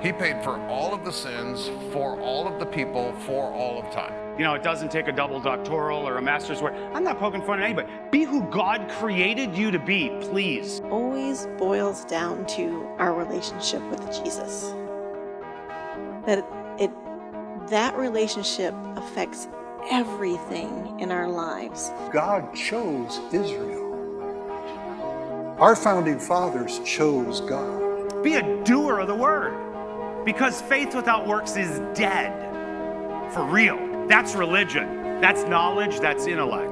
He paid for all of the sins, for all of the people, for all of time. You know, it doesn't take a double doctoral or a master's work. I'm not poking fun at anybody. Be who God created you to be, please. Always boils down to our relationship with Jesus. That relationship affects everything in our lives. God chose Israel. Our founding fathers chose God. Be a doer of the word. Because faith without works is dead. For real. That's religion. That's knowledge. That's intellect.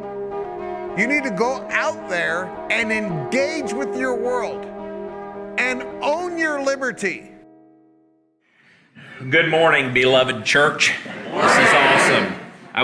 You need to go out there and engage with your world and own your liberty. Good morning, beloved church. This is awesome.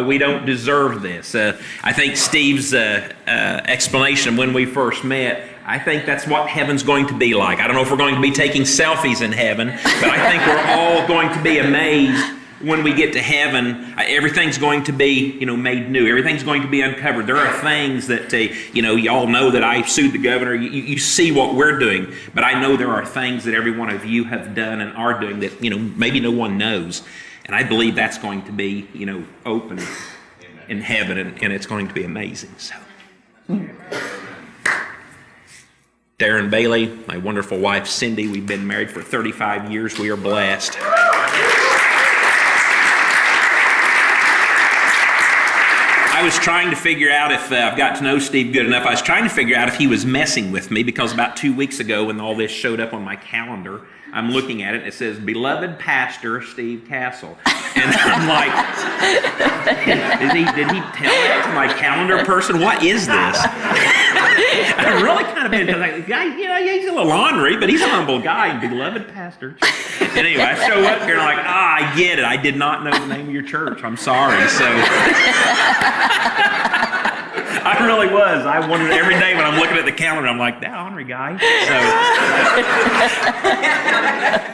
We don't deserve this. I think Steve's explanation when we first met, I think that's what heaven's going to be like. I don't know if we're going to be taking selfies in heaven, but I think we're all going to be amazed when we get to heaven. Everything's going to be, made new. Everything's going to be uncovered. There are things that, y'all know that I sued the governor. You see what we're doing, but I know there are things that every one of you have done and are doing that, maybe no one knows. And I believe that's going to be, open in heaven, and it's going to be amazing. So, Darren Bailey, my wonderful wife Cindy, we've been married for 35 years. We are blessed. I was trying to figure out if I've got to know Steve good enough. I was trying to figure out if he was messing with me, because about 2 weeks ago when all this showed up on my calendar, I'm looking at it and it says, "Beloved Pastor Steve Castle." And I'm like, did he tell that to my calendar person? What is this? I'm really kind of been, because the guy, he's a little ornery, but he's a humble guy. Beloved Pastor. And anyway, I show up here and I'm like, I get it. I did not know the name of your church. I'm sorry. So I really was. I wondered every day when I'm looking at the calendar, I'm like, that ornery guy. So,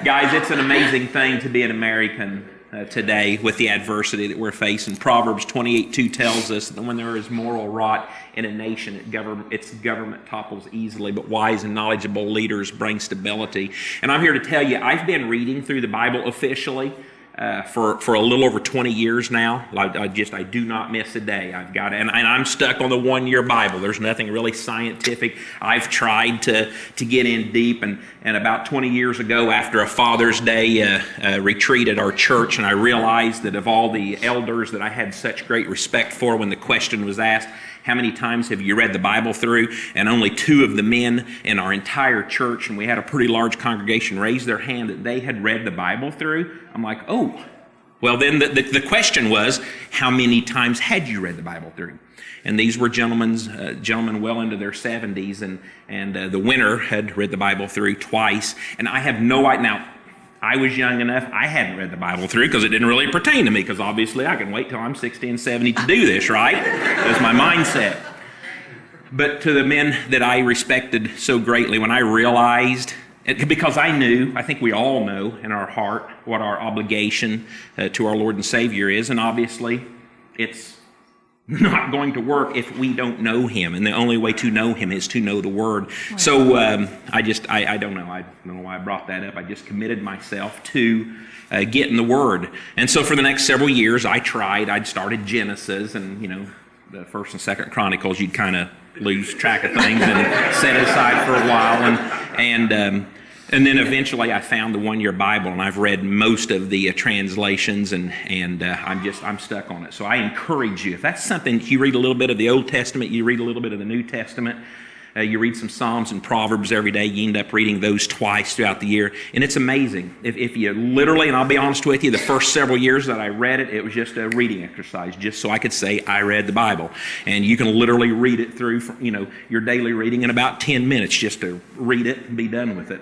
guys, it's an amazing thing to be an American today with the adversity that we're facing. Proverbs 28:2 tells us that when there is moral rot in a nation, its government topples easily, but wise and knowledgeable leaders bring stability. And I'm here to tell you, I've been reading through the Bible officially for a little over 20 years now. I do not miss a day. I've got it, and I'm stuck on the 1-year Bible. There's nothing really scientific. I've tried to get in deep, and about 20 years ago, after a Father's Day retreat at our church, and I realized that of all the elders that I had such great respect for, when the question was asked, how many times have you read the Bible through? And only 2 of the men in our entire church, and we had a pretty large congregation, raised their hand that they had read the Bible through. I'm like, oh. Well, then the question was, how many times had you read the Bible through? And these were gentlemen well into their 70s, and the winner had read the Bible through twice. And I have no idea. Now, I was young enough, I hadn't read the Bible through because it didn't really pertain to me, because obviously I can wait till I'm 60 and 70 to do this, right? That's my mindset. But to the men that I respected so greatly, when I realized, because I knew, I think we all know in our heart what our obligation to our Lord and Savior is, and obviously it's not going to work if we don't know Him, and the only way to know Him is to know the Word. Wow. So I don't know. I don't know why I brought that up. I just committed myself to getting the Word. And so for the next several years, I'd started Genesis, and the First and Second Chronicles, you'd kind of lose track of things and set it aside for a while, and then eventually I found the 1-year Bible, and I've read most of the translations, and I'm stuck on it. So I encourage you, if that's something, you read a little bit of the Old Testament, you read a little bit of the New Testament, you read some Psalms and Proverbs every day, you end up reading those twice throughout the year, and it's amazing. If you literally, and I'll be honest with you, the first several years that I read it, it was just a reading exercise, just so I could say I read the Bible. And you can literally read it through, your daily reading in about 10 minutes, just to read it and be done with it.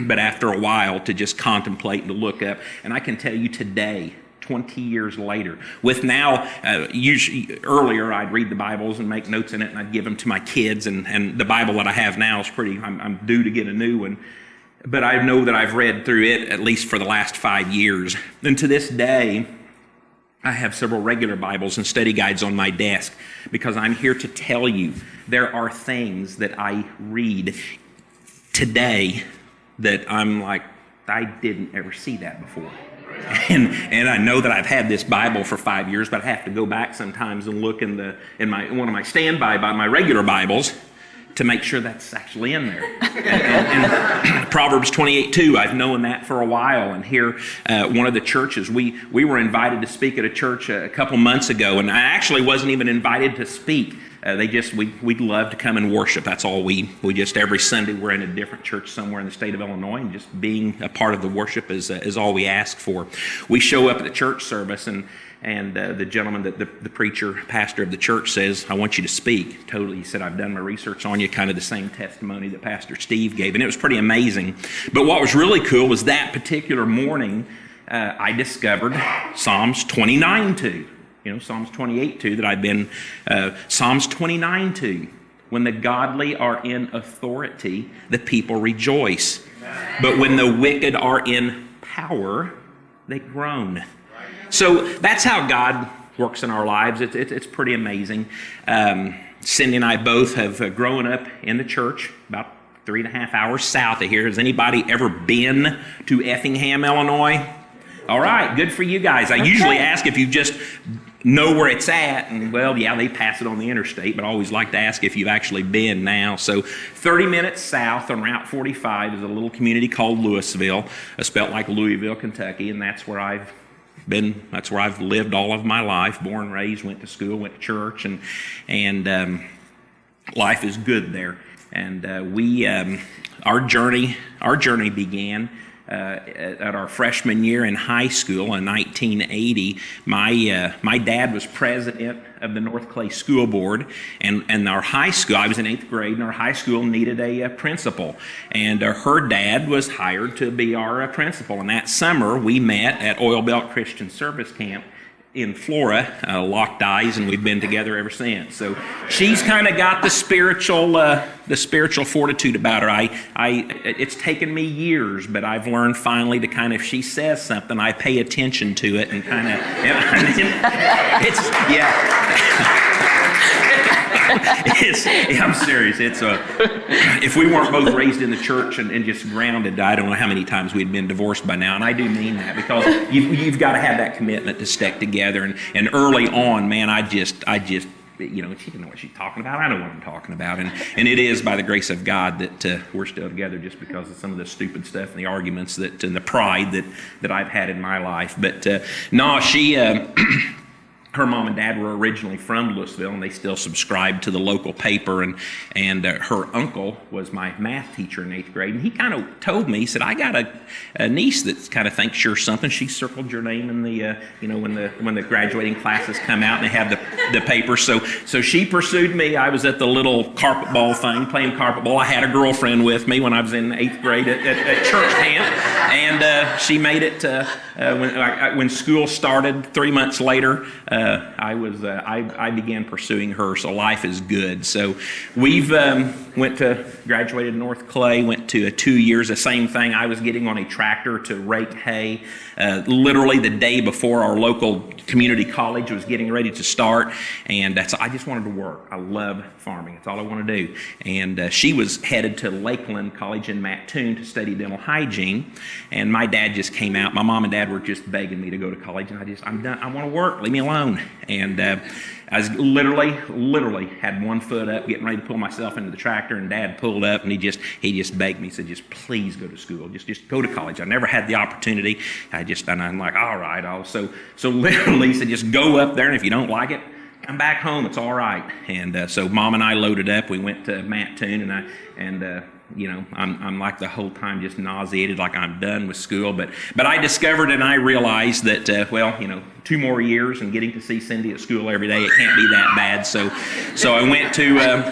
But after a while, to just contemplate and to look up, and I can tell you today, 20 years later. With now, usually earlier I'd read the Bibles and make notes in it, and I'd give them to my kids, and the Bible that I have now is I'm due to get a new one. But I know that I've read through it at least for the last 5 years. And to this day, I have several regular Bibles and study guides on my desk, because I'm here to tell you there are things that I read today that I'm like, I didn't ever see that before. And I know that I've had this Bible for 5 years, but I have to go back sometimes and look in one of my standby by my regular Bibles to make sure that's actually in there. And Proverbs 28:2, I've known that for a while. And here, one of the churches, we were invited to speak at a church a couple months ago, and I actually wasn't even invited to speak. We'd love to come and worship. That's all we just, every Sunday we're in a different church somewhere in the state of Illinois, and just being a part of the worship is all we ask for. We show up at the church service, and the gentleman, the preacher, pastor of the church says, I want you to speak. Totally, he said, I've done my research on you, kind of the same testimony that Pastor Steve gave, and it was pretty amazing. But what was really cool was that particular morning, I discovered Psalms 29:2. Psalms 28:2 that I've been, Psalms 29:2. When the godly are in authority, the people rejoice. But when the wicked are in power, they groan. So that's how God works in our lives. It's pretty amazing. Cindy and I both have grown up in the church about 3.5 hours south of here. Has anybody ever been to Effingham, Illinois? All right, good for you guys. I usually ask if you just know where it's at, and well, yeah, they pass it on the interstate, but I always like to ask if you've actually been now. So 30 minutes south on Route 45 is a little community called Louisville, spelt like Louisville, Kentucky, and that's where I've lived all of my life, born, raised, went to school, went to church, and life is good there. And our journey began at our freshman year in high school in 1980. My dad was president of the North Clay School Board, and our high school, I was in 8th grade, and our high school needed a principal, and her dad was hired to be our principal. And that summer we met at Oil Belt Christian Service Camp in Flora, locked eyes, and we've been together ever since. So she's kind of got the spiritual fortitude about her. It's taken me years, but I've learned finally to kind of, if she says something, I pay attention to it and kind of, I'm serious. If we weren't both raised in the church and just grounded, I don't know how many times we'd been divorced by now. And I do mean that, because you've got to have that commitment to stick together. And early on, man, I just, she didn't know what she's talking about. I know what I'm talking about. And it is by the grace of God that we're still together, just because of some of the stupid stuff and the arguments and the pride that I've had in my life. But no, she... her mom and dad were originally from Louisville, and they still subscribed to the local paper. And her uncle was my math teacher in 8th grade, and he kind of told me, he said, I got a niece that kind of thinks you're something. She circled your name in the when the graduating classes come out and they have the paper. So she pursued me. I was at the little carpet ball thing, playing carpet ball. I had a girlfriend with me when I was in 8th grade at church camp, and she made it when school started 3 months later. I began pursuing her, so life is good. So we've graduated North Clay, went to 2 years, the same thing. I was getting on a tractor to rake hay, literally the day before our local community college was getting ready to start, and so I just wanted to work. I love farming. That's all I want to do. And she was headed to Lakeland College in Mattoon to study dental hygiene, and my dad just came out. My mom and dad were just begging me to go to college, and I'm done. I want to work. Leave me alone. And I was literally had one foot up, getting ready to pull myself into the tractor, and Dad pulled up, and he just begged me. He said, "Just please go to school. Just go to college." I never had the opportunity. And I'm like, all right. So literally, he said, "Just go up there, and if you don't like it, come back home. It's all right." And so Mom and I loaded up. We went to Mattoon, I'm like the whole time just nauseated, like I'm done with school. But I discovered and I realized that 2 more years and getting to see Cindy at school every day, it can't be that bad. So I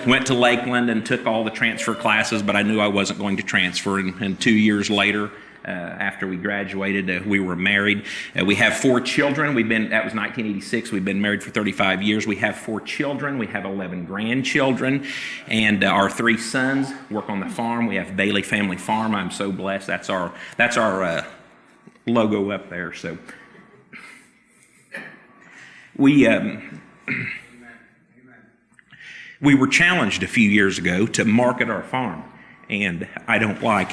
went to Lakeland and took all the transfer classes, but I knew I wasn't going to transfer. And 2 years later, after we graduated, we were married. We have 4 children. That was 1986. We've been married for 35 years. We have 4 children. We have 11 grandchildren. And our 3 sons work on the farm. We have Bailey Family Farm. I'm so blessed. That's our logo up there. So we were challenged a few years ago to market our farm. And I don't like...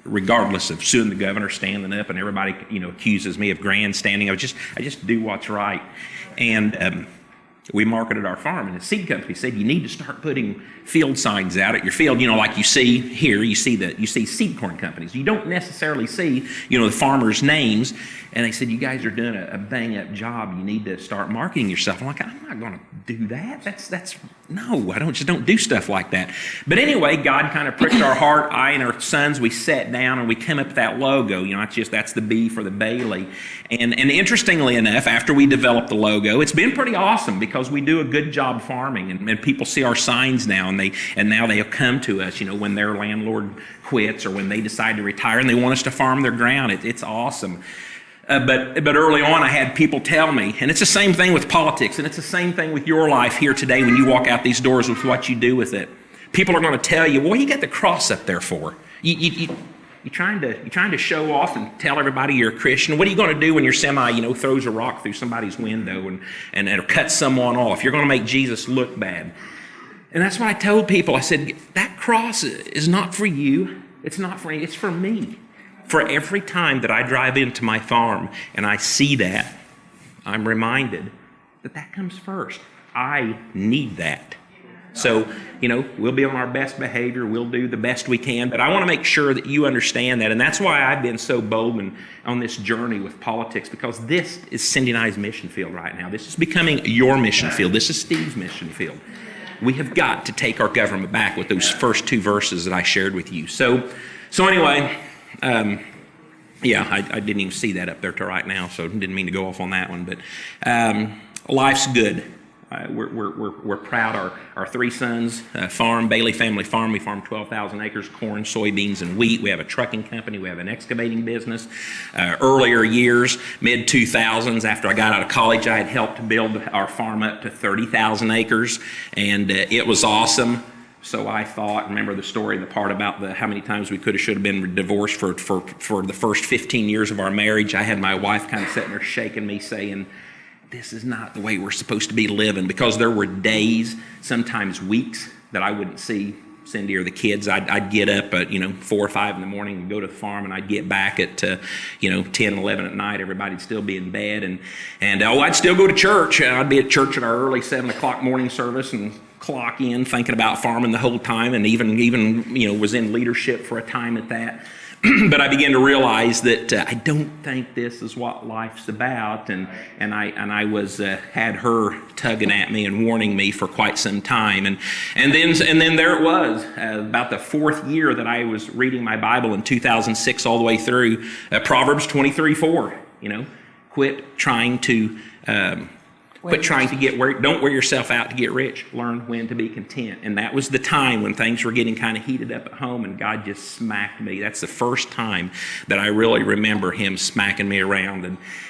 regardless of suing the governor, standing up, and everybody, accuses me of grandstanding. I just do what's right. And we marketed our farm, and the seed company said, you need to start putting field signs out at your field. Like you see here, you see seed corn companies. You don't necessarily see, the farmers' names. And they said, you guys are doing a bang-up job. You need to start marketing yourself. I'm like, I'm not going to do that. No, I don't do stuff like that. But anyway, God kind of pricked our heart. I and our sons, we sat down and we came up with that logo. That's the B for the Bailey. And interestingly enough, after we developed the logo, it's been pretty awesome because we do a good job farming, and people see our signs now, and now they'll come to us, when their landlord quits or when they decide to retire and they want us to farm their ground. It's awesome. But early on, I had people tell me, and it's the same thing with politics, and it's the same thing with your life here today when you walk out these doors with what you do with it. People are going to tell you, well, you got the cross up there for? You're trying to show off and tell everybody you're a Christian. What are you going to do when your semi, throws a rock through somebody's window and it'll cut someone off? You're going to make Jesus look bad. And that's what I told people. I said, that cross is not for you. It's not for you. It's for me. For every time that I drive into my farm and I see that, I'm reminded that comes first. I need that. So, we'll be on our best behavior. We'll do the best we can. But I want to make sure that you understand that. And that's why I've been so bold on this journey with politics, because this is Cindy and I's mission field right now. This is becoming your mission field. This is Steve's mission field. We have got to take our government back with those first two verses that I shared with you. So anyway, I didn't even see that up there till right now, so didn't mean to go off on that one. But life's good. We're proud. Our three sons farm, Bailey Family Farm. We farm 12,000 acres, corn, soybeans, and wheat. We have a trucking company. We have an excavating business. Earlier years, mid-2000s, after I got out of college, I had helped build our farm up to 30,000 acres, and it was awesome. So I thought, remember the story, the part about how many times we could have, should have been divorced for the first 15 years of our marriage. I had my wife kind of sitting there shaking me, saying, this is not the way we're supposed to be living, because there were days, sometimes weeks, that I wouldn't see Cindy or the kids. I'd get up at 4 or 5 in the morning and go to the farm, and I'd get back at 10, 11 at night. Everybody'd still be in bed, and I'd still go to church. I'd be at church at our early 7 o'clock morning service and clock in thinking about farming the whole time, and even was in leadership for a time at that. But I began to realize that I don't think this is what life's about, and I was had her tugging at me and warning me for quite some time, and then there it was, about the fourth year that I was reading my Bible in 2006 all the way through, Proverbs 23:4. Quit trying to don't wear yourself out to get rich. Learn when to be content. And that was the time when things were getting kind of heated up at home, and God just smacked me. That's the first time that I really remember him smacking me around.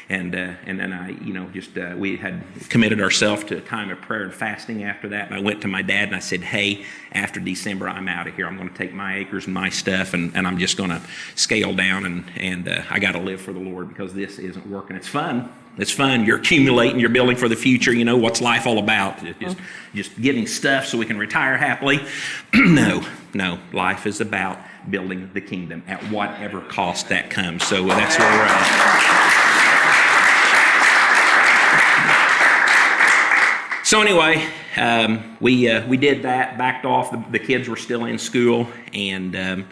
And then I, we had committed ourselves to a time of prayer and fasting after that. And I went to my dad and I said, hey, after December, I'm out of here. I'm going to take my acres and my stuff, and I'm just going to scale down, and I got to live for the Lord, because this isn't working. It's fun. It's fun. You're accumulating, you're building for the future. What's life all about? Just getting stuff so we can retire happily? No. Life is about building the kingdom at whatever cost that comes. So that's where we're at. So anyway, we did that, backed off. The kids were still in school, and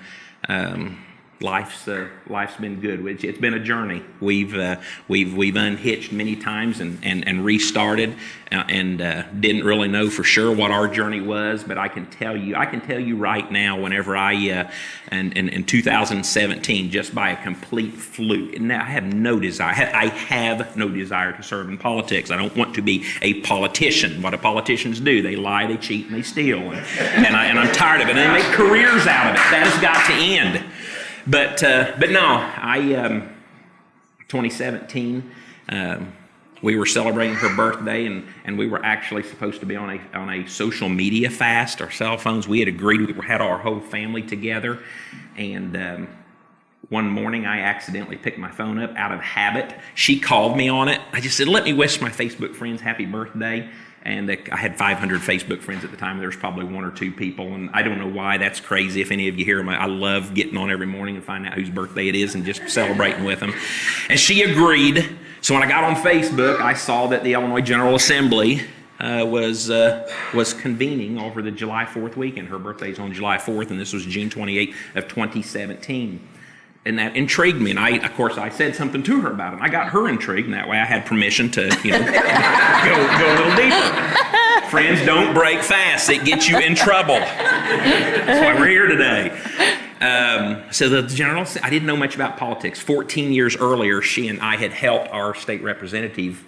life's been good. It's been a journey. We've unhitched many times and restarted, and didn't really know for sure what our journey was. But I can tell you right now, whenever in 2017, just by a complete fluke, and I have no desire. I have no desire to serve in politics. I don't want to be a politician. What do politicians do? They lie, they cheat, and they steal. And I'm tired of it. And they make careers out of it. That has got to end. But no, 2017, we were celebrating her birthday, and we were actually supposed to be on a social media fast. Our cell phones, we had agreed, we had our whole family together, and one morning I accidentally picked my phone up out of habit. She called me on it. I just said, let me wish my Facebook friends happy birthday. And I had 500 Facebook friends at the time. There was probably one or two people, and I don't know why that's crazy. If any of you hear them, I love getting on every morning and finding out whose birthday it is and just celebrating with them. And she agreed. So when I got on Facebook, I saw that the Illinois General Assembly was convening over the July 4th weekend. Her birthday's on July 4th, and this was June 28th of 2017. And that intrigued me, and of course, I said something to her about it. I got her intrigued, and that way I had permission to, go a little deeper. Friends, don't break fast; it gets you in trouble. That's why we're here today. So the general, I didn't know much about politics. 14 years earlier, she and I had helped our state representative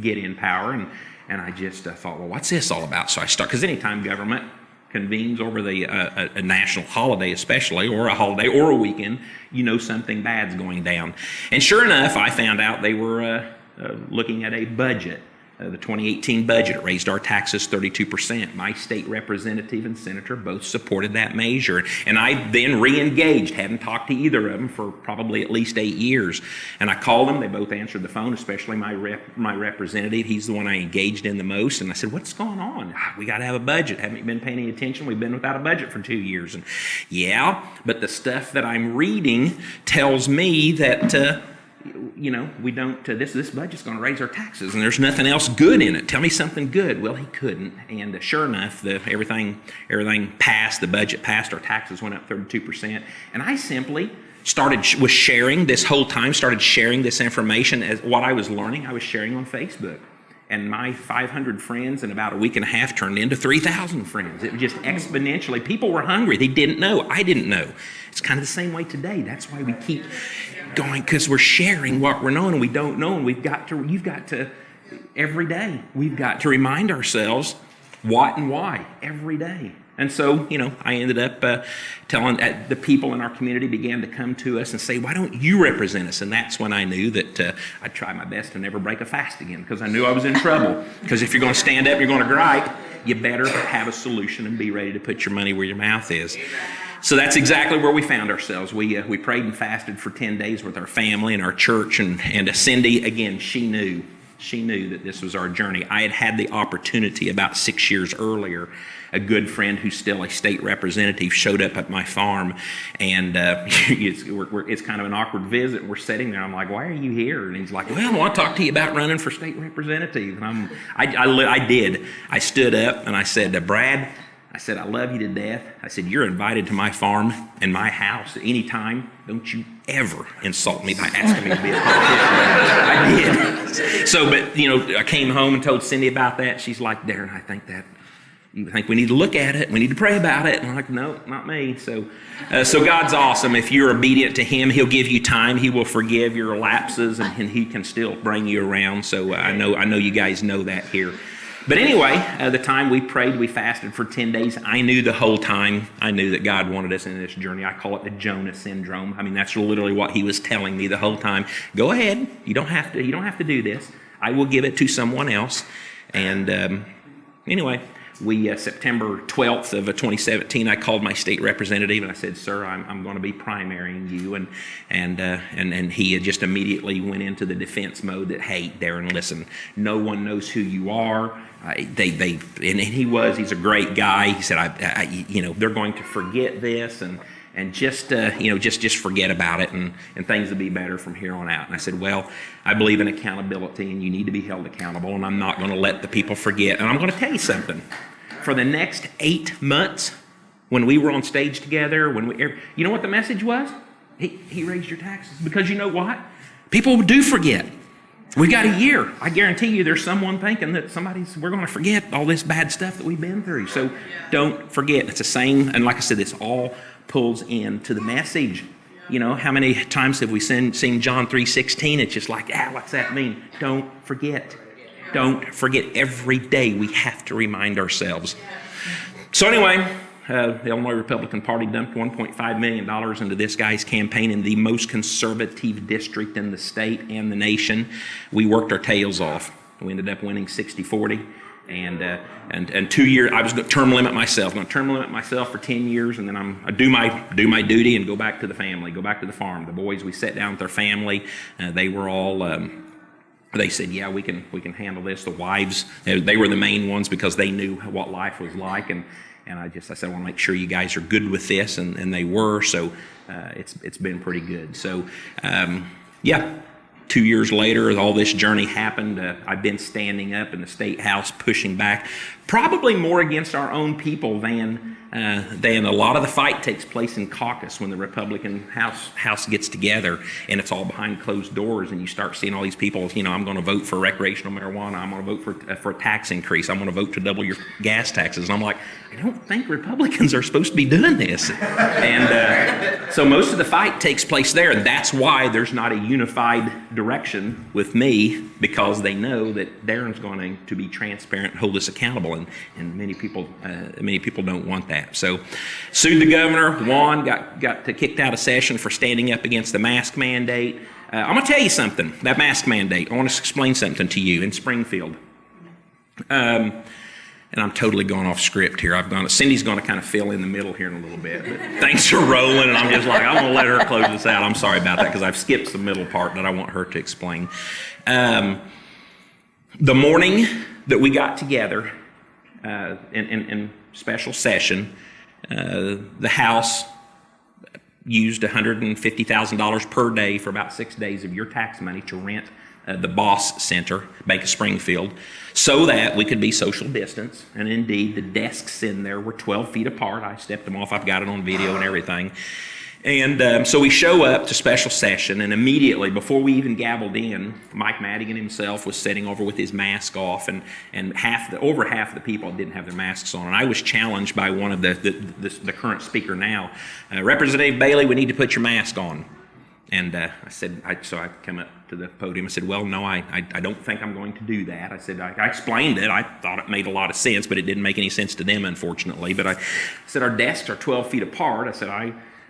get in power, and I just thought, well, what's this all about? So I started, because anytime government convenes over a national holiday especially, or a holiday or a weekend, something bad's going down. And sure enough, I found out they were looking at a budget. The 2018 budget raised our taxes 32%. My state representative and senator both supported that measure. And I then re-engaged, hadn't talked to either of them for probably at least 8 years. And I called them, they both answered the phone, especially my representative. He's the one I engaged in the most. And I said, what's going on? We got to have a budget. Haven't you been paying any attention? We've been without a budget for 2 years. And yeah, but the stuff that I'm reading tells me that we don't, this budget's going to raise our taxes, and there's nothing else good in it. Tell me something good. Well, he couldn't, and sure enough, everything passed, the budget passed, our taxes went up 32%, and I simply was sharing this whole time, started sharing this information as what I was learning, I was sharing on Facebook. And my 500 friends in about a week and a half turned into 3,000 friends. It was just exponentially. People were hungry. They didn't know. I didn't know. It's kind of the same way today. That's why we keep going, because we're sharing what we're knowing and we don't know. And you've got to, every day, we've got to remind ourselves what and why every day. And so, I ended up telling the people in our community began to come to us and say, why don't you represent us? And that's when I knew that I'd try my best to never break a fast again, because I knew I was in trouble. Because if you're going to stand up, you're going to gripe, you better have a solution and be ready to put your money where your mouth is. So that's exactly where we found ourselves. We prayed and fasted for 10 days with our family and our church. And Cindy, again, she knew that this was our journey. I had the opportunity about 6 years earlier. A good friend who's still a state representative showed up at my farm, and it's kind of an awkward visit. We're sitting there. I'm like, "Why are you here?" And he's like, "Well, I want to talk to you about running for state representative." And I did. I stood up and I said, "Brad," I said, "I love you to death." I said, "You're invited to my farm and my house at any time. Don't you ever insult me by asking me to be a politician." I did. So, but I came home and told Cindy about that. She's like, "Darren, I think we need to look at it. We need to pray about it." And I'm like, "No, not me." So God's awesome. If you're obedient to Him, He'll give you time. He will forgive your lapses, and He can still bring you around. So I know you guys know that here. But anyway, the time we prayed, we fasted for 10 days. I knew the whole time, I knew that God wanted us in this journey. I call it the Jonah syndrome. I mean, that's literally what He was telling me the whole time. Go ahead. You don't have to do this. I will give it to someone else. And anyway, September 12th of 2017, I called my state representative and I said, "Sir, I'm going to be primarying you," and he had just immediately went into the defense mode that, "Hey, Darren, listen, no one knows who you are." He's a great guy. He said, "They're going to forget this and just forget about it, and things will be better from here on out." And I said, "Well, I believe in accountability, and you need to be held accountable, and I'm not going to let the people forget. And I'm going to tell you something. For the next 8 months, when we were on stage together, you know what the message was? He raised your taxes. Because you know what? People do forget. We got a year. I guarantee you there's someone thinking that we're going to forget all this bad stuff that we've been through. So don't forget. It's the same. And like I said, this all pulls into the message. How many times have we seen John 3:16? It's just like, what's that mean? Don't forget. Don't forget. Every day we have to remind ourselves. So anyway, the Illinois Republican Party dumped $1.5 million into this guy's campaign in the most conservative district in the state and the nation. We worked our tails off. We ended up winning 60-40. And 2 years, I was going to term limit myself. I'm going to term limit myself for 10 years, and then I do my duty and go back to the family, go back to the farm. The boys, we sat down with their family. They were all they said, yeah, we can handle this. The wives, they were the main ones because they knew what life was like, and I said, I want to make sure you guys are good with this, and they were. So it's been pretty good. So 2 years later, all this journey happened. I've been standing up in the state house, pushing back, probably more against our own people than a lot of the fight takes place in caucus when the Republican House gets together, and it's all behind closed doors, and you start seeing all these people. I'm going to vote for recreational marijuana. I'm going to vote for a tax increase. I'm going to vote to double your gas taxes. And I'm like, I don't think Republicans are supposed to be doing this. And so most of the fight takes place there, and that's why there's not a unified direction with me, because they know that Darren's going to be transparent and hold us accountable, and many people don't want that. So sued the governor, won, got kicked out of session for standing up against the mask mandate. I'm going to tell you something, that mask mandate. I want to explain something to you in Springfield. And I'm totally going off script here. Cindy's going to kind of fill in the middle here in a little bit. But things are rolling, and I'm just like, I'm going to let her close this out. I'm sorry about that, because I've skipped the middle part that I want her to explain. The morning that we got together in special session, the House used $150,000 per day for about 6 days of your tax money to rent the Boss Center, Bank of Springfield, so that we could be social distance. And indeed, the desks in there were 12 feet apart. I stepped them off. I've got it on video and everything. And so we show up to special session, and immediately, before we even gabbled in, Mike Madigan himself was sitting over with his mask off, and over half of the people didn't have their masks on. And I was challenged by one of the current speaker now, Representative Bailey, we need to put your mask on. And I said, so I come up to the podium. I said, well, no, I don't think I'm going to do that. I said, I explained it. I thought it made a lot of sense, but it didn't make any sense to them, unfortunately. But I said, our desks are 12 feet apart. I said,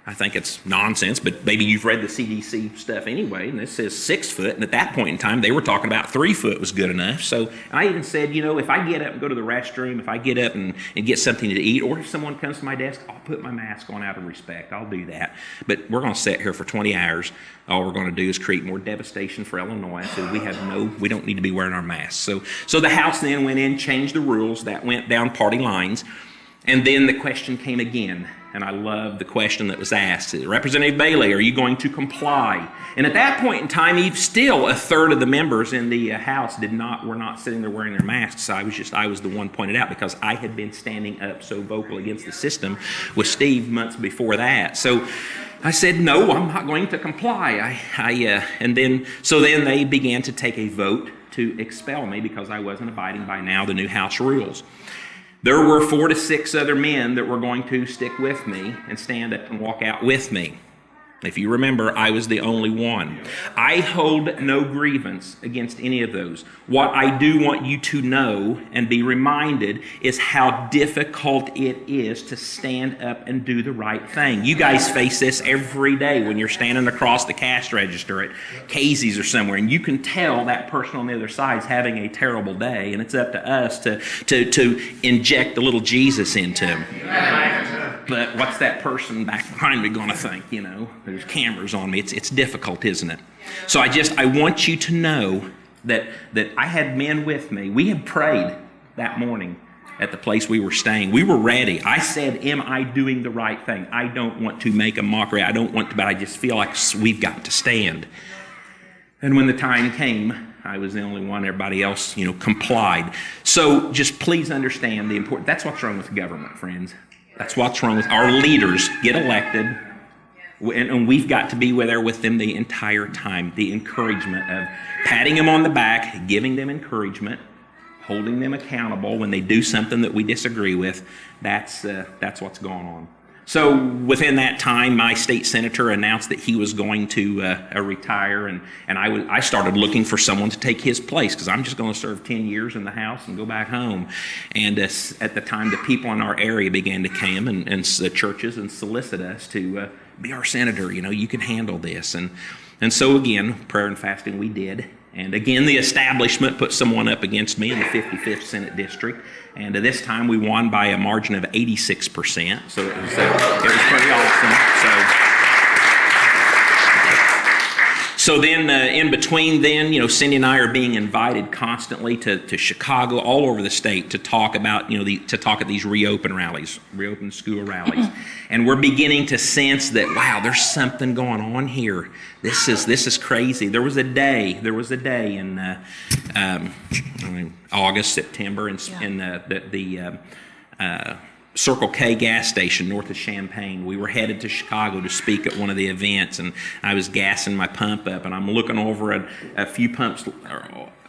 I think it's nonsense, but maybe you've read the CDC stuff anyway, and this says 6 foot, and at that point in time, they were talking about 3 foot was good enough. So I even said, if I get up and go to the restroom, if I get up and get something to eat, or if someone comes to my desk, I'll put my mask on out of respect. I'll do that. But we're going to sit here for 20 hours. All we're going to do is create more devastation for Illinois. So we don't need to be wearing our masks. So the House then went in, changed the rules. That went down party lines. And then the question came again, and I love the question that was asked. Representative Bailey, are you going to comply? And at that point in time, still a third of the members in the House were not sitting there wearing their masks. I was the one pointed out, because I had been standing up so vocal against the system with Steve months before that. So I said, no, I'm not going to comply. And then they began to take a vote to expel me, because I wasn't abiding by now the new House rules. There were 4 to 6 other men that were going to stick with me and stand up and walk out with me. If you remember, I was the only one. I hold no grievance against any of those. What I do want you to know and be reminded is how difficult it is to stand up and do the right thing. You guys face this every day when you're standing across the cash register at Casey's or somewhere, and you can tell that person on the other side is having a terrible day, and it's up to us to inject a little Jesus into them. But what's that person back behind me going to think? There's cameras on me. It's difficult, isn't it? So I want you to know that I had men with me. We had prayed that morning at the place we were staying. We were ready. I said, am I doing the right thing? I don't want to make a mockery. I don't want to, but I just feel like we've got to stand. And when the time came, I was the only one. Everybody else, complied. So just please understand the importance. That's what's wrong with government, friends. That's what's wrong with our leaders. Get elected, and we've got to be there with them the entire time. The encouragement of patting them on the back, giving them encouragement, holding them accountable when they do something that we disagree with. That's what's going on. So within that time, my state senator announced that he was going to retire, and I started looking for someone to take his place, because I'm just going to serve 10 years in the House and go back home. And at the time, the people in our area began to come and the churches and solicit us to be our senator. You can handle this. And so again, prayer and fasting we did. And again, the establishment put someone up against me in the 55th Senate District. And this time we won by a margin of 86%. So it was pretty awesome. So then, in between then, Cindy and I are being invited constantly to Chicago, all over the state, to talk about, to talk at these reopen school rallies. And we're beginning to sense that, wow, there's something going on here. This is crazy. There was a day in August, September, in the Circle K gas station north of Champaign. We were headed to Chicago to speak at one of the events, and I was gassing my pump up, and I'm looking over at a few pumps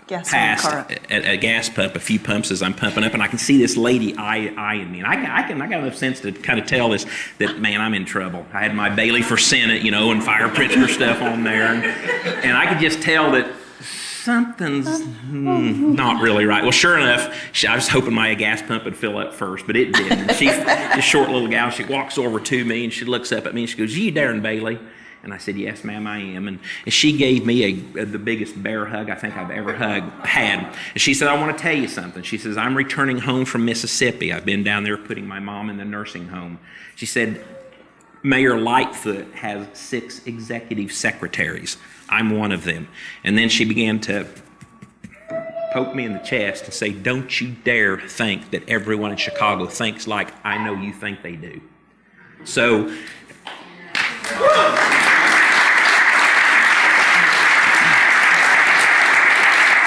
past at a gas pump, a few pumps as I'm pumping up, and I can see this lady eyeing me, and I got enough sense to kind of tell that man, I'm in trouble. I had my Bailey for Senate, and fire Pritzker stuff on there, and I could just tell that something's not really right. Well, sure enough, I was hoping my gas pump would fill up first, but it didn't. She's this short little gal. She walks over to me and she looks up at me and she goes, "You Darren Bailey?" And I said, "Yes, ma'am, I am." And she gave me the biggest bear hug I think I've ever had. And she said, "I want to tell you something." She says, "I'm returning home from Mississippi. I've been down there putting my mom in the nursing home." She said, "Mayor Lightfoot has 6 executive secretaries. I'm one of them." And then she began to poke me in the chest and say, "Don't you dare think that everyone in Chicago thinks like I know you think they do." So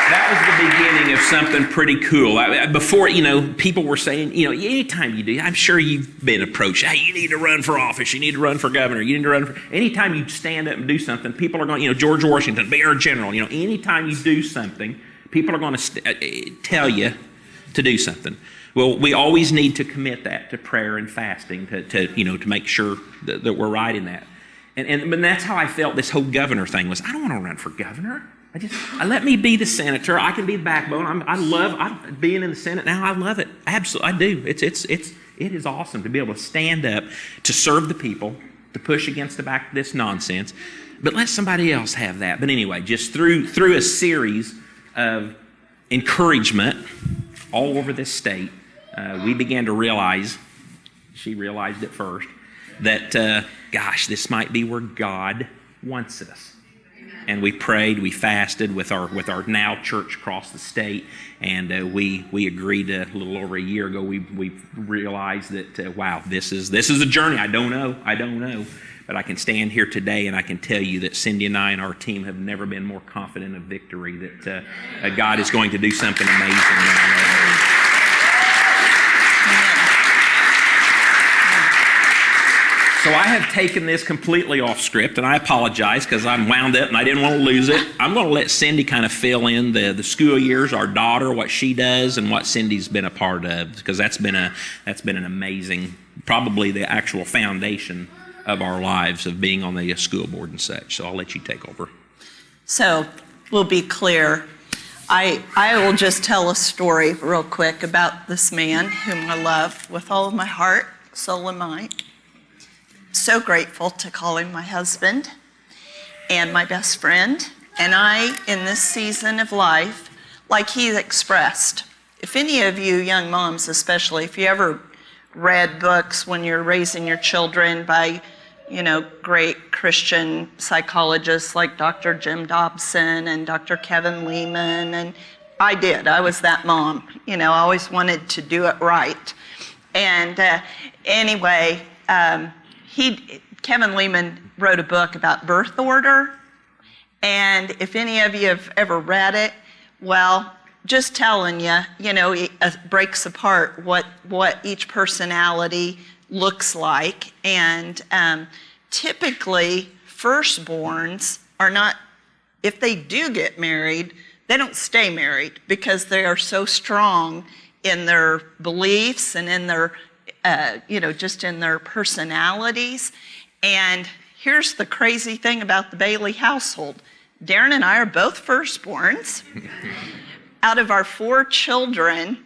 that was the beginning of something pretty cool. Before, people were saying, anytime you do, I'm sure you've been approached, "Hey, you need to run for office, you need to run for governor, you need to run for," anytime you stand up and do something, people are going, George Washington, be our general, anytime you do something, people are going to tell you to do something. Well, we always need to commit that to prayer and fasting to make sure that we're right in that. And that's how I felt this whole governor thing was. I don't want to run for governor. Let me be the senator. I can be the backbone. I love being in the Senate now. I love it. Absolutely, I do. It is awesome to be able to stand up to serve the people, to push against the back of this nonsense. But let somebody else have that. But anyway, just through a series of encouragement all over this state, we began to realize. She realized it first that gosh, this might be where God wants us. And we prayed, we fasted with our now church across the state, and we agreed a little over a year ago. We realized that wow, this is a journey. I don't know, but I can stand here today and I can tell you that Cindy and I and our team have never been more confident of victory. That God is going to do something amazing. So I have taken this completely off script, and I apologize because I'm wound up and I didn't want to lose it. I'm going to let Cindy kind of fill in the school years, our daughter, what she does, and what Cindy's been a part of, because that's been an amazing, probably the actual foundation of our lives of being on the school board and such. So I'll let you take over. So we'll be clear. I will just tell a story real quick about this man whom I love with all of my heart, soul, and mind. So grateful to call him my husband and my best friend. And I, in this season of life, like he expressed, if any of you young moms especially, if you ever read books when you're raising your children by, great Christian psychologists like Dr. Jim Dobson and Dr. Kevin Lehman, and I was that mom. I always wanted to do it right. And anyway, Kevin Lehman wrote a book about birth order, and if any of you have ever read it, well, just telling you, it breaks apart what each personality looks like, and typically firstborns are not, if they do get married, they don't stay married because they are so strong in their beliefs and in their just in their personalities. And here's the crazy thing about the Bailey household. Darren and I are both firstborns. Out of our 4 children,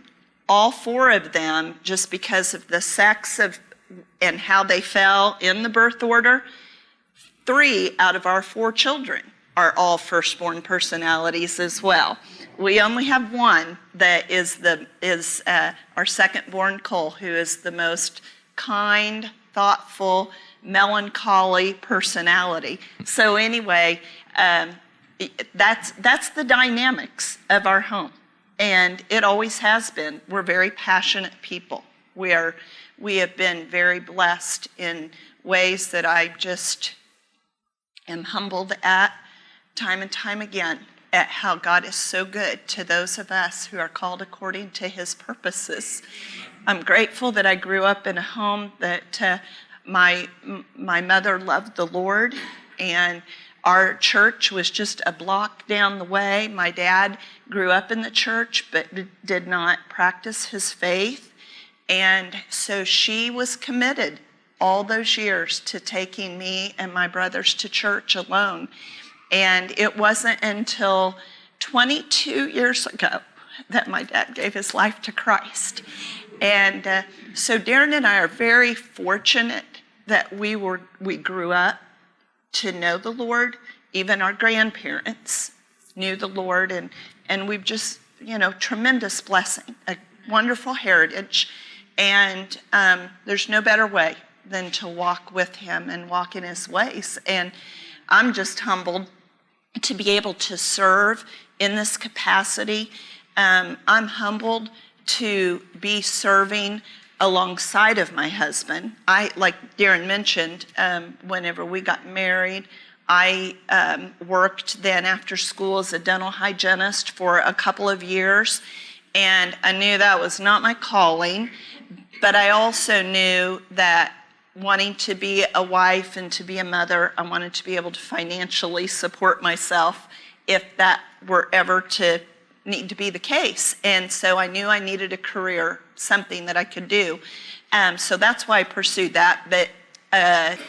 all 4 of them, just because of the sex and how they fell in the birth order, 3 out of our 4 children are all firstborn personalities as well. We only have one that is our second-born Cole, who is the most kind, thoughtful, melancholy personality. So anyway, That's the dynamics of our home. And it always has been. We're very passionate people. We have been very blessed in ways that I just am humbled at time and time again, at how God is so good to those of us who are called according to his purposes. I'm grateful that I grew up in a home that my mother loved the Lord, and our church was just a block down the way. My dad grew up in the church but did not practice his faith. And so she was committed all those years to taking me and my brothers to church alone. And it wasn't until 22 years ago that my dad gave his life to Christ. And so Darren and I are very fortunate that we grew up to know the Lord. Even our grandparents knew the Lord, and we've just, tremendous blessing, a wonderful heritage. And there's no better way than to walk with him and walk in his ways. And I'm just humbled to be able to serve in this capacity. I'm humbled to be serving alongside of my husband. Like Darren mentioned, whenever we got married, I worked then after school as a dental hygienist for a couple of years, and I knew that was not my calling, but I also knew that wanting to be a wife and to be a mother, I wanted to be able to financially support myself if that were ever to need to be the case. And so I knew I needed a career, something that I could do. So that's why I pursued that. But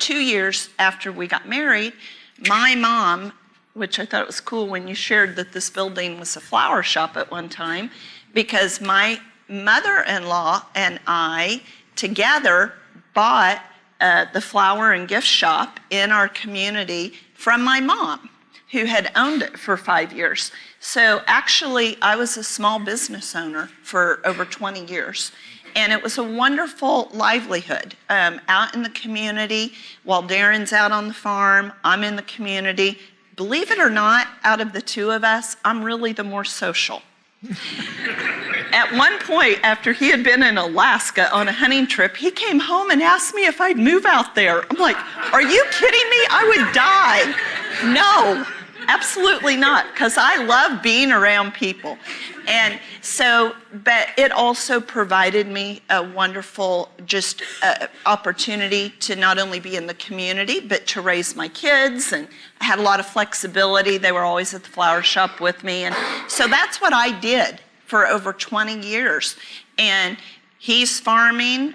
2 years after we got married, my mom, which I thought it was cool when you shared that this building was a flower shop at one time, because my mother-in-law and I together bought the flower and gift shop in our community from my mom, who had owned it for 5 years. So actually, I was a small business owner for over 20 years. And it was a wonderful livelihood out in the community. While Darren's out on the farm, I'm in the community. Believe it or not, out of the two of us, I'm really the more social. At one point, after he had been in Alaska on a hunting trip, he came home and asked me if I'd move out there. I'm like, are you kidding me? I would die. No, absolutely not, because I love being around people. And so, but it also provided me a wonderful opportunity to not only be in the community, but to raise my kids. And I had a lot of flexibility. They were always at the flower shop with me. And so that's what I did for over 20 years. And he's farming,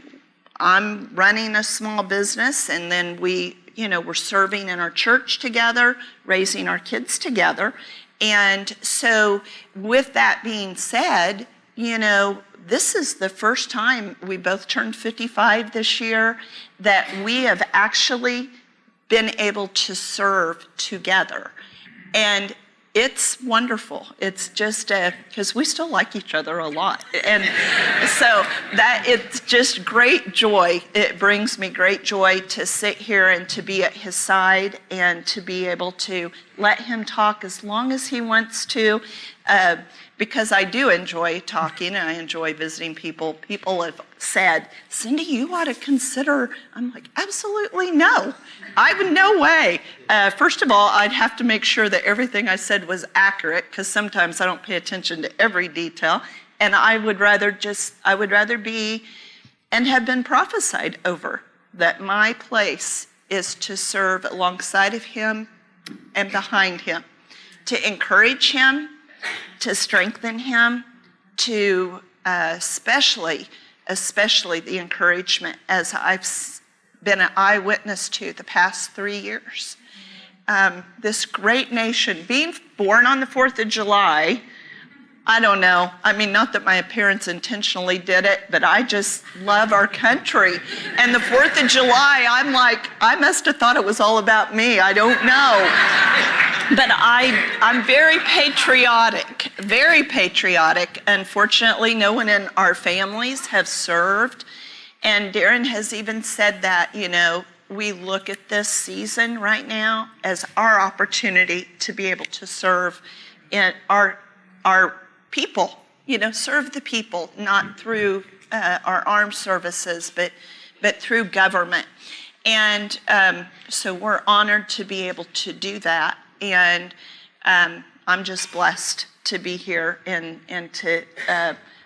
I'm running a small business, and then we're serving in our church together, raising our kids together. And so with that being said, this is the first time, we both turned 55 this year, that we have actually been able to serve together. And it's wonderful. It's just because we still like each other a lot. And so that it's just great joy. It brings me great joy to sit here and to be at his side and to be able to let him talk as long as he wants to, because I do enjoy talking and I enjoy visiting people. People have said, Cindy, you ought to consider. I'm like, absolutely no. No way. First of all, I'd have to make sure that everything I said was accurate, because sometimes I don't pay attention to every detail. And I would rather be and have been prophesied over that my place is to serve alongside of him and behind him, to encourage him, to strengthen him, to especially the encouragement as I've been an eyewitness to the past 3 years. This great nation, being born on the 4th of July, I don't know. I mean, not that my parents intentionally did it, but I just love our country. And the 4th of July, I'm like, I must have thought it was all about me. I don't know. But I'm very patriotic, very patriotic. Unfortunately, no one in our families have served. And Darren has even said that, we look at this season right now as our opportunity to be able to serve in our people, serve the people, not through our armed services, but through government. And so we're honored to be able to do that. And I'm just blessed to be here and to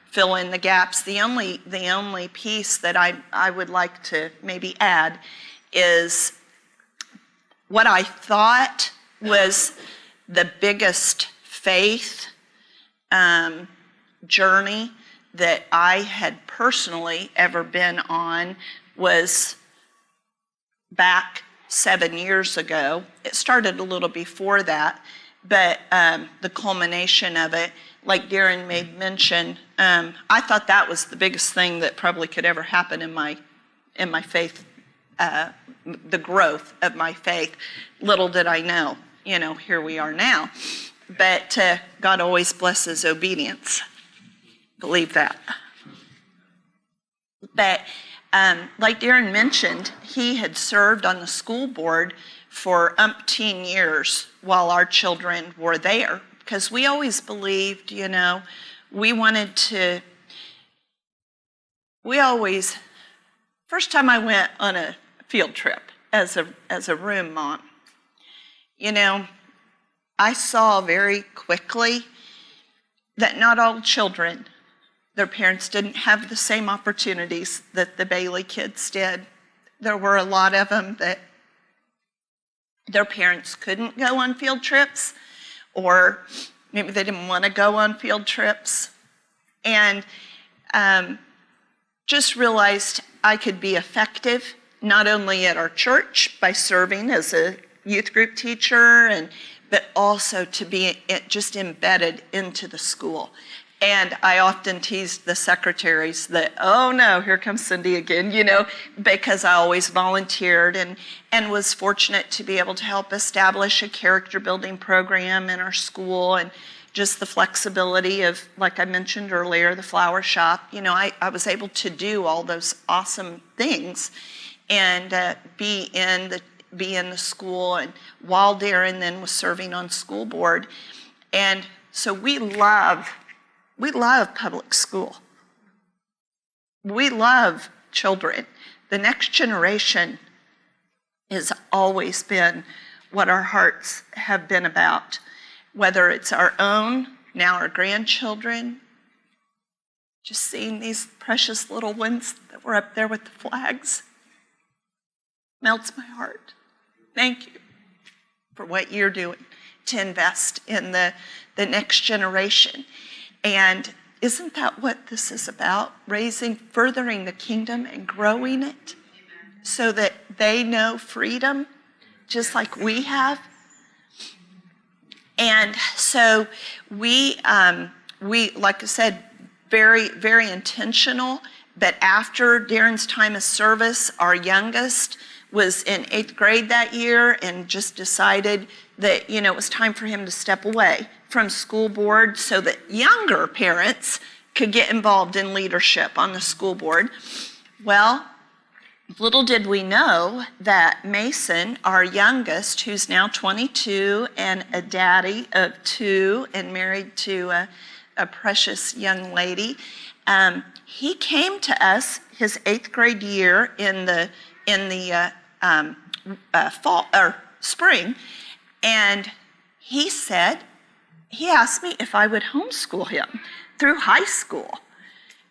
fill in the gaps. The only piece that I would like to maybe add is what I thought was the biggest faith journey that I had personally ever been on was back 7 years ago. It started a little before that, but the culmination of it, like Darren made mention, I thought that was the biggest thing that probably could ever happen in my faith, the growth of my faith. Little did I know, here we are now. But God always blesses obedience. Believe that. But like Darren mentioned, he had served on the school board for umpteen years while our children were there, because we always believed, first time I went on a field trip as a room mom, I saw very quickly that not all children, their parents didn't have the same opportunities that the Bailey kids did. There were a lot of them that their parents couldn't go on field trips, or maybe they didn't want to go on field trips. And just realized I could be effective, not only at our church by serving as a youth group teacher, but also to be just embedded into the school. And I often teased the secretaries that, oh no, here comes Cindy again, because I always volunteered and was fortunate to be able to help establish a character building program in our school, and just the flexibility of, like I mentioned earlier, the flower shop. I was able to do all those awesome things and be in the school, and while Darren then was serving on school board. And so we love public school. We love children. The next generation has always been what our hearts have been about, whether it's our own, now our grandchildren, just seeing these precious little ones that were up there with the flags melts my heart. Thank you for what you're doing to invest in the next generation. And isn't that what this is about? Furthering the kingdom and growing it so that they know freedom just like we have. And so we like I said, very, very intentional. But after Darren's time of service, our youngest was in 8th grade that year and just decided that, it was time for him to step away from school board so that younger parents could get involved in leadership on the school board. Well, little did we know that Mason, our youngest, who's now 22 and a daddy of 2 and married to a precious young lady, he came to us his 8th grade year in the fall or spring, and he asked me if I would homeschool him through high school.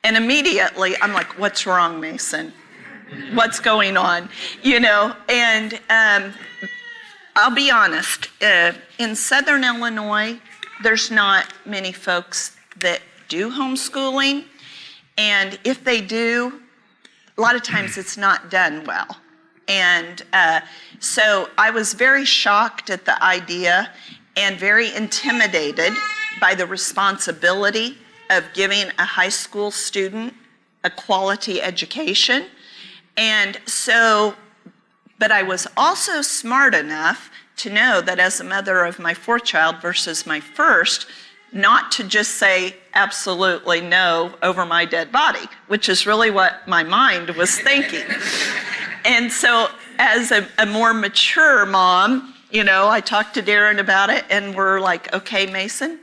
And immediately I'm like, what's wrong, Mason? What's going on? And I'll be honest, in Southern Illinois, there's not many folks that do homeschooling. And if they do, a lot of times it's not done well. And so I was very shocked at the idea and very intimidated by the responsibility of giving a high school student a quality education. And so, but I was also smart enough to know that as a mother of my 4th child versus my 1st, not to just say absolutely no over my dead body, which is really what my mind was thinking. And so as a more mature mom, I talked to Darren about it, and we're like, okay, Mason,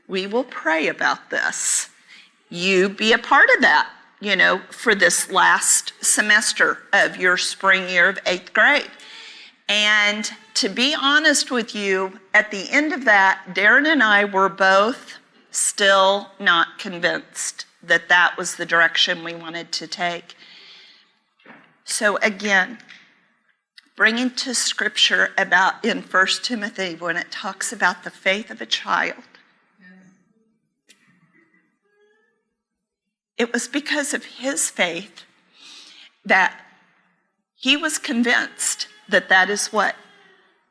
we will pray about this. You be a part of that, for this last semester of your spring year of 8th grade. And to be honest with you, at the end of that, Darren and I were both still not convinced that that was the direction we wanted to take. So again, bringing to scripture about in 1 Timothy when it talks about the faith of a child. It was because of his faith that he was convinced that that is what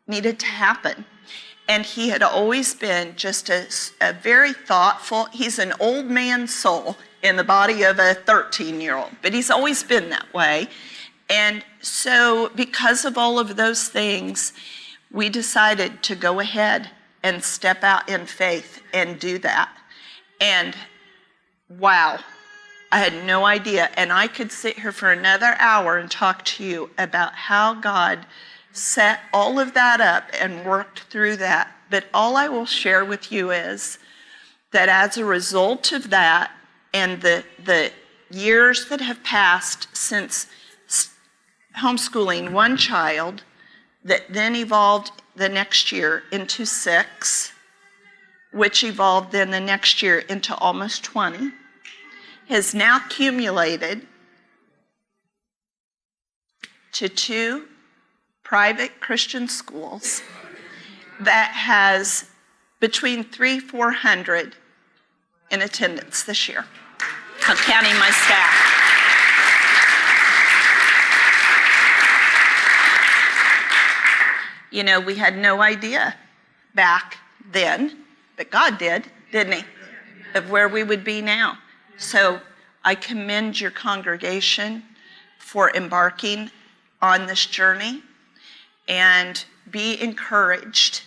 needed to happen. And he had always been just a very thoughtful, he's an old man's soul in the body of a 13-year-old, but he's always been that way. And so because of all of those things, we decided to go ahead and step out in faith and do that. And wow, I had no idea. And I could sit here for another hour and talk to you about how God set all of that up and worked through that. But all I will share with you is that as a result of that and the years that have passed since homeschooling one child, that then evolved the next year into 6, which evolved then the next year into almost 20, has now accumulated to 2 private Christian schools that has between 300-400 in attendance this year. I'm counting my staff. We had no idea back then, but God did, didn't he, of where we would be now. So I commend your congregation for embarking on this journey, and be encouraged.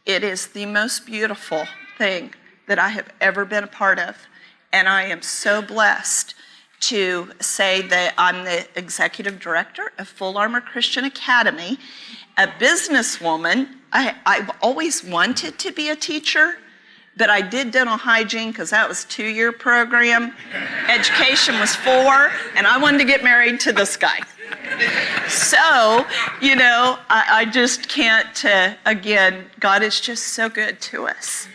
It is the most beautiful thing that I have ever been a part of, and I am so blessed to say that I'm the executive director of Full Armor Christian Academy, a businesswoman. I've always wanted to be a teacher, but I did dental hygiene because that was a 2-year program. Education was 4, and I wanted to get married to this guy. So, I just can't, again, God is just so good to us.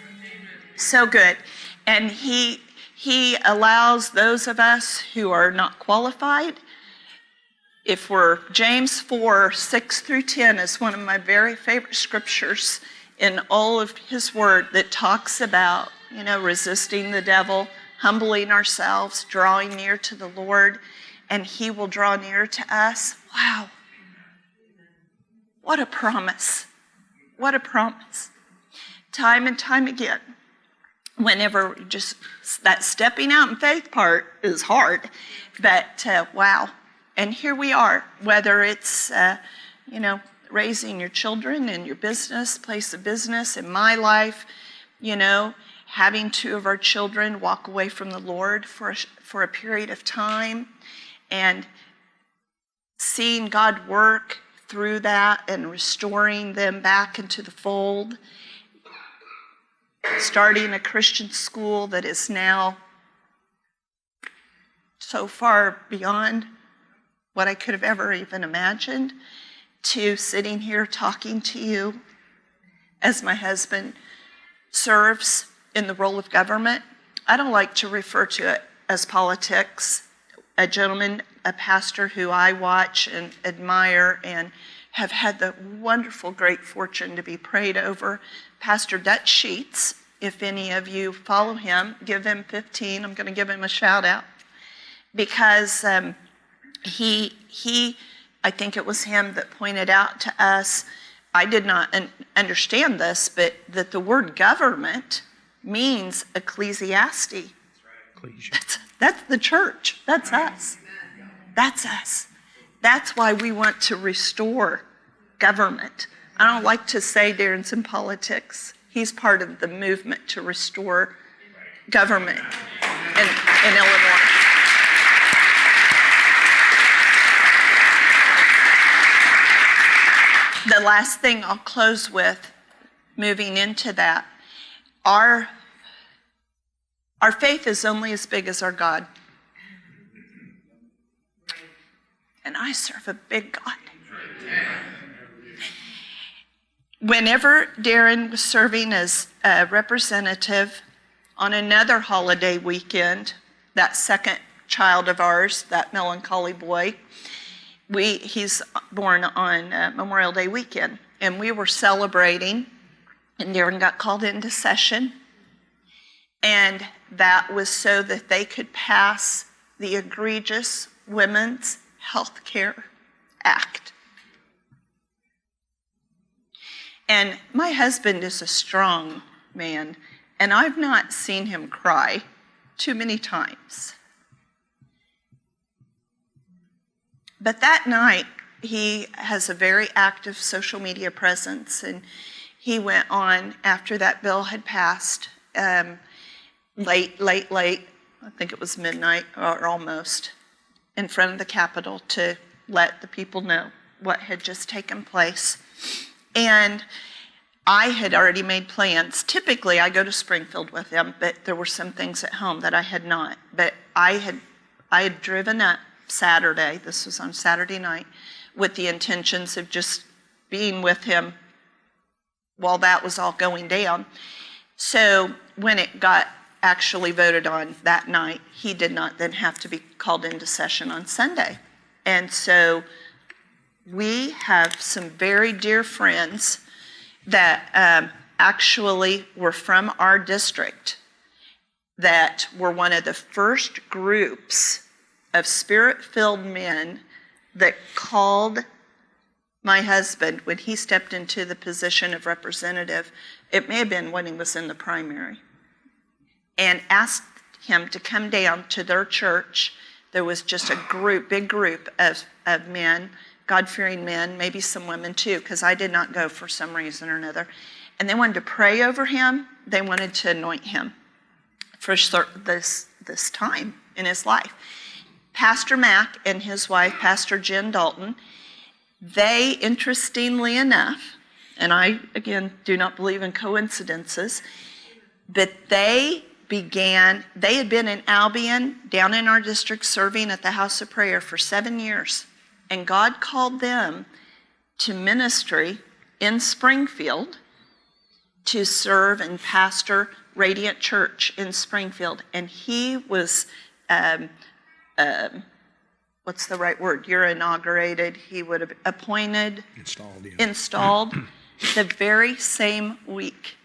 So good. And he allows those of us who are not qualified, if we're, James 4, 6 through 10 is one of my very favorite scriptures in all of his word that talks about, resisting the devil, humbling ourselves, drawing near to the Lord, and he will draw near to us. Wow. What a promise. What a promise. Time and time again, whenever just that stepping out in faith part is hard, but wow. And here we are, whether it's, raising your children in your business, place of business, in my life, having 2 of our children walk away from the Lord for a period of time, and seeing God work through that and restoring them back into the fold, starting a Christian school that is now so far beyond what I could have ever even imagined, to sitting here talking to you as my husband serves in the role of government. I don't like to refer to it as politics. A gentleman, a pastor who I watch and admire and have had the wonderful, great fortune to be prayed over, Pastor Dutch Sheets. If any of you follow him, give him 15. I'm going to give him a shout out because he, I think it was him that pointed out to us, I did not understand this, but that the word government means ecclesiastes. That's the church. That's us. That's us. That's why we want to restore government. I don't like to say Darren's in politics. He's part of the movement to restore government in Illinois. the last thing I'll close with, moving into that, our faith is only as big as our God. And I serve a big God. Whenever Darren was serving as a representative on another holiday weekend, that second child of ours, that melancholy boy, he's born on Memorial Day weekend, and we were celebrating, and Darren got called into session, and that was so that they could pass the egregious Women's Health Care Act. And my husband is a strong man, and I've not seen him cry too many times. But that night, he has a very active social media presence, and he went on after that bill had passed, late, I think it was midnight or almost, in front of the Capitol to let the people know what had just taken place. And I had already made plans. Typically, I go to Springfield with him, but there were some things at home that I had not. But I had driven up Saturday, this was on Saturday night, with the intentions of just being with him while that was all going down. So when it got actually voted on that night, he did not then have to be called into session on Sunday. And so we have some very dear friends that actually were from our district that were one of the first groups of spirit-filled men that called my husband when he stepped into the position of representative. It may have been when he was in the primary, and asked him to come down to their church. There was just a big group of men, God-fearing men, maybe some women too, because I did not go for some reason or another. And they wanted to pray over him. They wanted to anoint him for this time in his life. Pastor Mack and his wife, Pastor Jen Dalton, they, interestingly enough, and I, again, do not believe in coincidences, but they had been in Albion, down in our district, serving at the House of Prayer for 7 years. And God called them to ministry in Springfield to serve and pastor Radiant Church in Springfield. And he was, what's the right word? You're inaugurated. He would have appointed, installed the very same week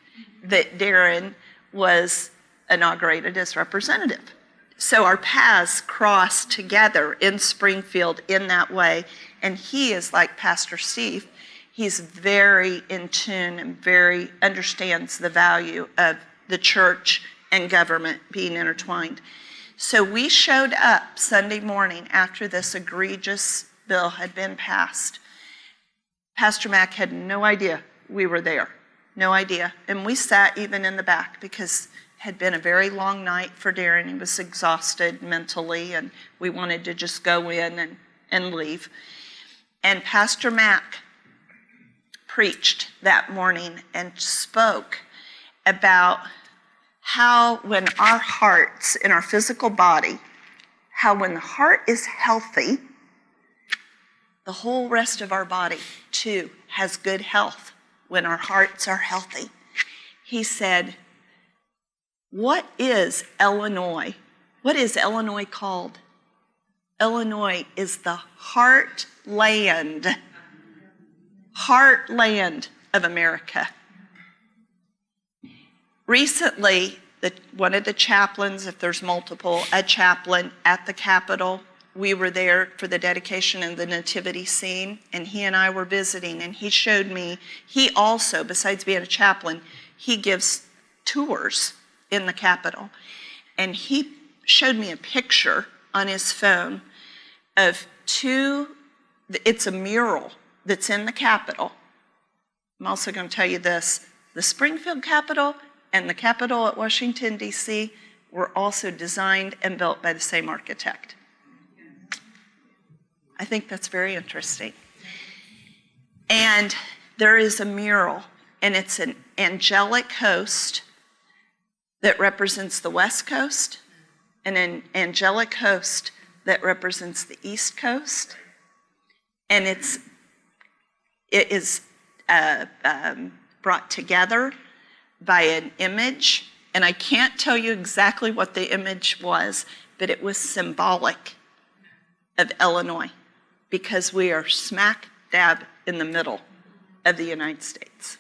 that Darren was inaugurated as representative. So our paths crossed together in Springfield in that way. And he is like Pastor Steve. He's very in tune and very understands the value of the church and government being intertwined. So we showed up Sunday morning after this egregious bill had been passed. Pastor Mack had no idea we were there, no idea. And we sat even in the back because it had been a very long night for Darren. He was exhausted mentally, and we wanted to just go in and leave. And Pastor Mack preached that morning and spoke about how when our hearts in our physical body, how when the heart is healthy, the whole rest of our body too has good health when our hearts are healthy. He said, what is Illinois? What is Illinois called? Illinois is the heartland of America. Recently, one of the chaplains, if there's multiple, a chaplain at the Capitol, we were there for the dedication of the nativity scene, and he and I were visiting, and he showed me, he also, besides being a chaplain, he gives tours in the Capitol. And he showed me a picture on his phone of it's a mural that's in the Capitol. I'm also going to tell you this, the Springfield Capitol and the Capitol at Washington, D.C. were also designed and built by the same architect. I think that's very interesting. And there is a mural, and it's an angelic host that represents the West Coast, and an angelic host that represents the East Coast. And it is brought together by an image. And I can't tell you exactly what the image was, but it was symbolic of Illinois, because we are smack dab in the middle of the United States.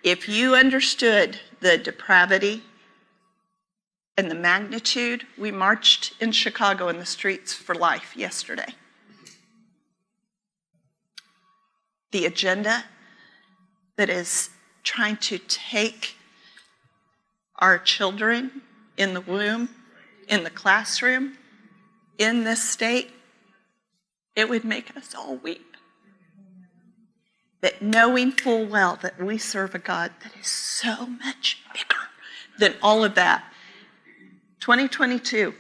If you understood the depravity and the magnitude, we marched in Chicago in the streets for life yesterday. The agenda that is trying to take our children in the womb, in the classroom, in this state, it would make us all weep. That knowing full well that we serve a God that is so much bigger than all of that. 2022,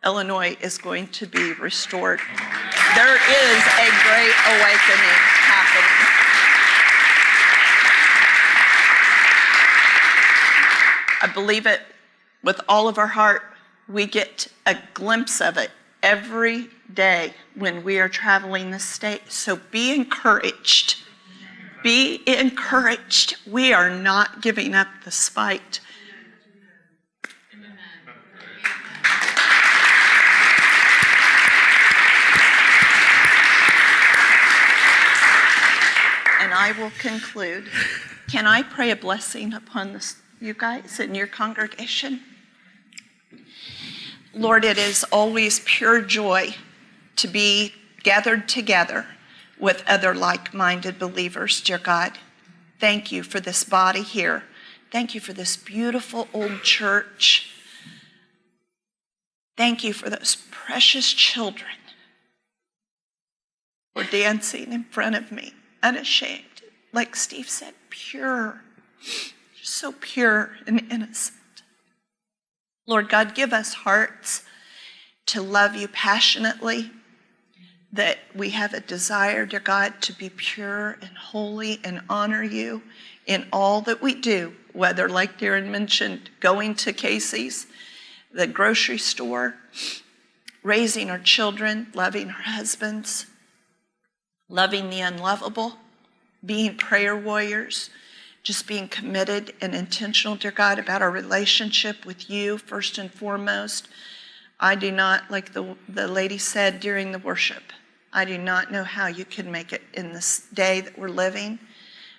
Illinois is going to be restored. There is a great awakening happening. I believe it with all of our heart. We get a glimpse of it every day when we are traveling this state. So be encouraged. Be encouraged. We are not giving up the fight. And I will conclude. Can I pray a blessing upon you guys and your congregation? Lord, it is always pure joy to be gathered together with other like-minded believers, dear God. Thank you for this body here. Thank you for this beautiful old church. Thank you for those precious children who are dancing in front of me, unashamed. Like Steve said, pure, just so pure and innocent. Lord God, give us hearts to love you passionately, that we have a desire, dear God, to be pure and holy and honor you in all that we do, whether, like Darren mentioned, going to Casey's, the grocery store, raising our children, loving our husbands, loving the unlovable, being prayer warriors, just being committed and intentional, dear God, about our relationship with you first and foremost. I do not, like the lady said during the worship, I do not know how you can make it in this day that we're living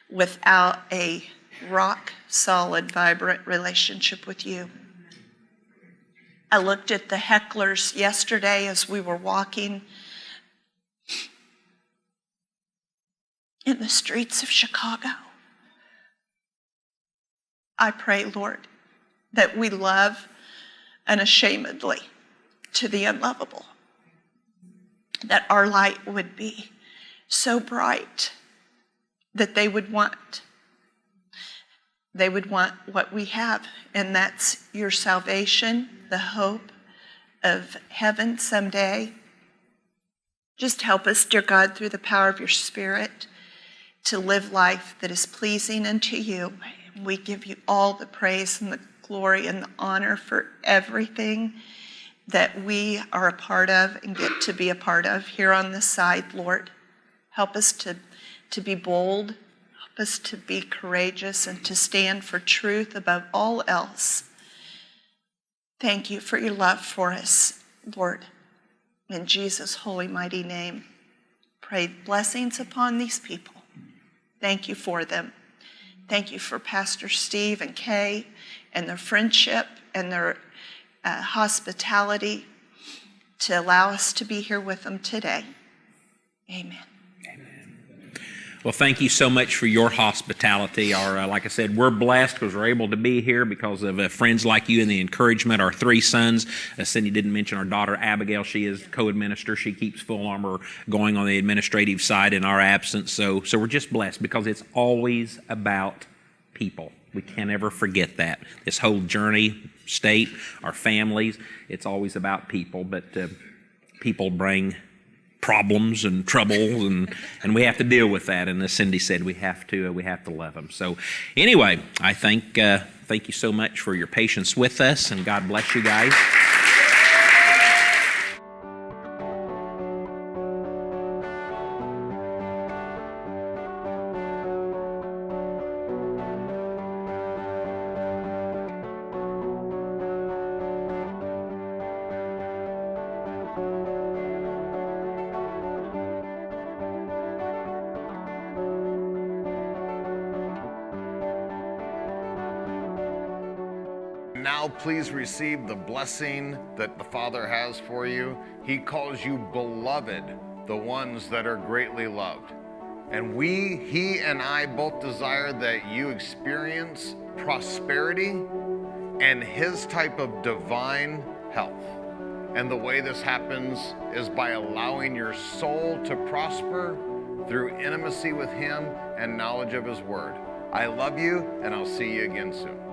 without a rock solid, vibrant relationship with you. I looked at the hecklers yesterday as we were walking in the streets of Chicago. I pray, Lord, that we love unashamedly to the unlovable, that our light would be so bright that they would want what we have, and that's your salvation, the hope of heaven someday. Just help us, dear God, through the power of your Spirit, to live life that is pleasing unto you. We give you all the praise and the glory and the honor for everything that we are a part of and get to be a part of here on this side, Lord. Help us to be bold. Help us to be courageous and to stand for truth above all else. Thank you for your love for us, Lord. In Jesus' holy, mighty name, pray blessings upon these people. Thank you for them. Thank you for Pastor Steve and Kay and their friendship and their hospitality to allow us to be here with them today. Amen. Well, thank you so much for your hospitality. Like I said, we're blessed because we're able to be here because of friends like you and the encouragement. Our three sons, Cindy didn't mention our daughter Abigail. She is co-administrator. She keeps full armor going on the administrative side in our absence. So we're just blessed because it's always about people. We can't ever forget that. This whole journey, state, our families, it's always about people. But people bring problems and troubles, and we have to deal with that. And as Cindy said, we have to love them. So anyway, I thank you so much for your patience with us, and God bless you guys. Now please receive the blessing that the Father has for you. He calls you beloved, the ones that are greatly loved. And he and I both desire that you experience prosperity and his type of divine health. And the way this happens is by allowing your soul to prosper through intimacy with him and knowledge of his word. I love you, and I'll see you again soon.